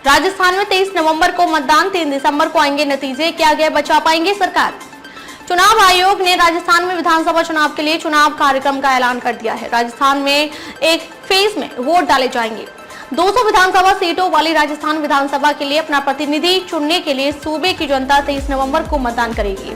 राजस्थान में 23 नवंबर को मतदान, 3 दिसंबर को आएंगे नतीजे, क्या गए बचा पाएंगे सरकार। चुनाव आयोग ने राजस्थान में विधानसभा चुनाव के लिए चुनाव कार्यक्रम का ऐलान कर दिया है। राजस्थान में एक फेज में वोट डाले जाएंगे। 200 विधानसभा सीटों वाली राजस्थान विधानसभा के लिए अपना प्रतिनिधि चुनने के लिए सूबे की जनता 23 नवंबर को मतदान करेगी।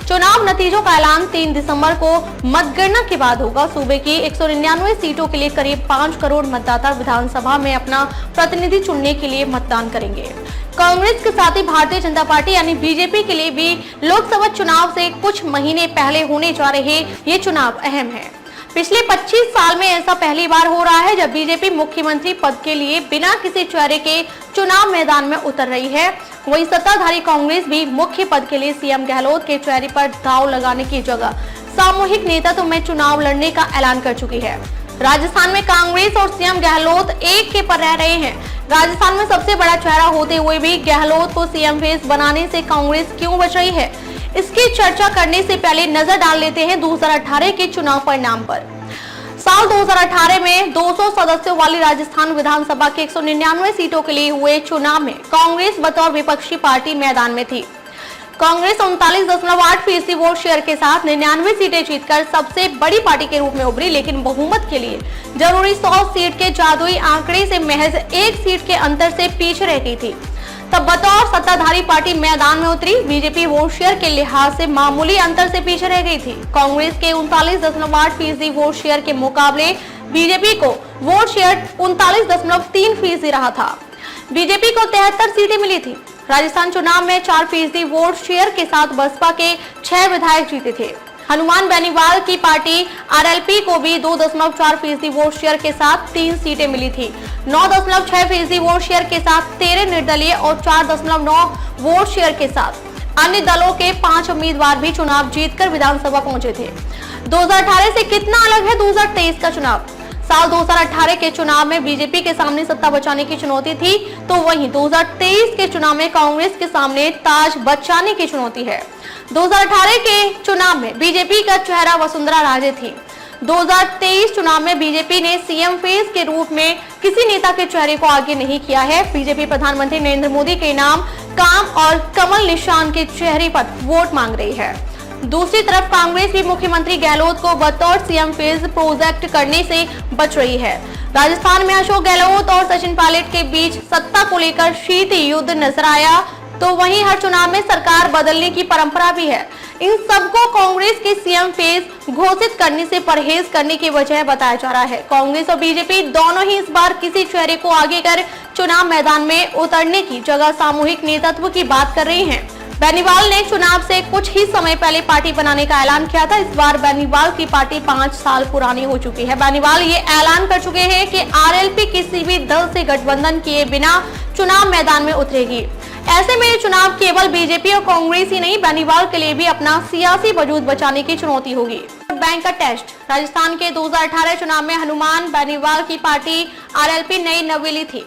चुनाव नतीजों का ऐलान 3 दिसंबर को मतगणना के बाद होगा। सूबे की 199 सीटों के लिए करीब 5 करोड़ मतदाता विधानसभा में अपना प्रतिनिधि चुनने के लिए मतदान करेंगे। कांग्रेस के साथ ही भारतीय जनता पार्टी यानी बीजेपी के लिए भी लोकसभा चुनाव से कुछ महीने पहले होने जा रहे ये चुनाव अहम है। पिछले 25 साल में ऐसा पहली बार हो रहा है जब बीजेपी मुख्यमंत्री पद के लिए बिना किसी चेहरे के चुनाव मैदान में उतर रही है। वहीं सत्ताधारी कांग्रेस भी मुख्य पद के लिए सीएम गहलोत के चेहरे पर दांव लगाने की जगह सामूहिक नेतृत्व में चुनाव लड़ने का ऐलान कर चुकी है। राजस्थान में कांग्रेस और सीएम गहलोत एक के पर रह रहे हैं। राजस्थान में सबसे बड़ा चेहरा होते हुए भी गहलोत को सीएम फेस बनाने से कांग्रेस क्यों बच रही है, इसकी चर्चा करने से पहले नजर डाल लेते हैं 2018 के चुनाव परिणाम पर। साल 2018 में 200 सदस्यों वाली राजस्थान विधानसभा के 199 सीटों के लिए हुए चुनाव में कांग्रेस बतौर विपक्षी पार्टी मैदान में थी। कांग्रेस 39.8% वोट शेयर के साथ 99 सीटें जीतकर सबसे बड़ी पार्टी के रूप में उभरी, लेकिन बहुमत के लिए जरूरी 100 सीट के जादुई आंकड़े से महज 1 सीट के अंतर से पीछे रह गई थी। तब बतौर सत्ताधारी पार्टी मैदान में उतरी। बीजेपी वोट शेयर के लिहाज से मामूली अंतर से पीछे रह गई थी। कांग्रेस के 39.8% वोट शेयर के मुकाबले बीजेपी को वोट शेयर 39.3% रहा था। बीजेपी को 73 सीटें मिली थी। राजस्थान चुनाव में 4% वोट शेयर के साथ बसपा के 6 विधायक जीते थे। हनुमान बेनीवाल की पार्टी आरएलपी को भी 2.4% वोट शेयर के साथ 3 सीटें मिली थी। 9.6% वोट शेयर के साथ 13 निर्दलीय और 4.9 वोट शेयर के साथ अन्य दलों के 5 उम्मीदवार भी चुनाव जीतकर विधानसभा पहुंचे थे। 2018 से कितना अलग है 2023 का चुनाव। साल 2018 के चुनाव में बीजेपी के सामने सत्ता बचाने की चुनौती थी, तो वहीं 2023 के चुनाव में कांग्रेस के सामने ताज बचाने की चुनौती है। 2018 के चुनाव में बीजेपी का चेहरा वसुंधरा राजे थी। 2023 चुनाव में बीजेपी ने सीएम फेस के रूप में किसी नेता के चेहरे को आगे नहीं किया है। बीजेपी प्रधानमंत्री नरेंद्र मोदी के नाम, काम और कमल निशान के चेहरे पर वोट मांग रही है। दूसरी तरफ कांग्रेस भी मुख्यमंत्री गहलोत को बतौर सीएम फेस प्रोजेक्ट करने से बच रही है। राजस्थान में अशोक गहलोत और सचिन पायलट के बीच सत्ता को लेकर शीत युद्ध नजर आया, तो वहीं हर चुनाव में सरकार बदलने की परंपरा भी है। इन सबको कांग्रेस के सीएम फेस घोषित करने से परहेज करने की वजह बताया जा रहा है। कांग्रेस और बीजेपी दोनों ही इस बार किसी चेहरे को आगे कर चुनाव मैदान में उतरने की जगह सामूहिक नेतृत्व की बात कर रही हैं। बेनीवाल ने चुनाव से कुछ ही समय पहले पार्टी बनाने का ऐलान किया था। इस बार बेनीवाल की पार्टी 5 साल पुरानी हो चुकी है। बेनीवाल ये ऐलान कर चुके हैं कि आरएलपी किसी भी दल से गठबंधन किए बिना चुनाव मैदान में उतरेगी। ऐसे में चुनाव केवल बीजेपी और कांग्रेस ही नहीं, बेनीवाल के लिए भी अपना सियासी वजूद बचाने की चुनौती होगी। बैंक का टेस्ट। राजस्थान के 2018 चुनाव में हनुमान बेनीवाल की पार्टी आरएलपी नई नवेली थी।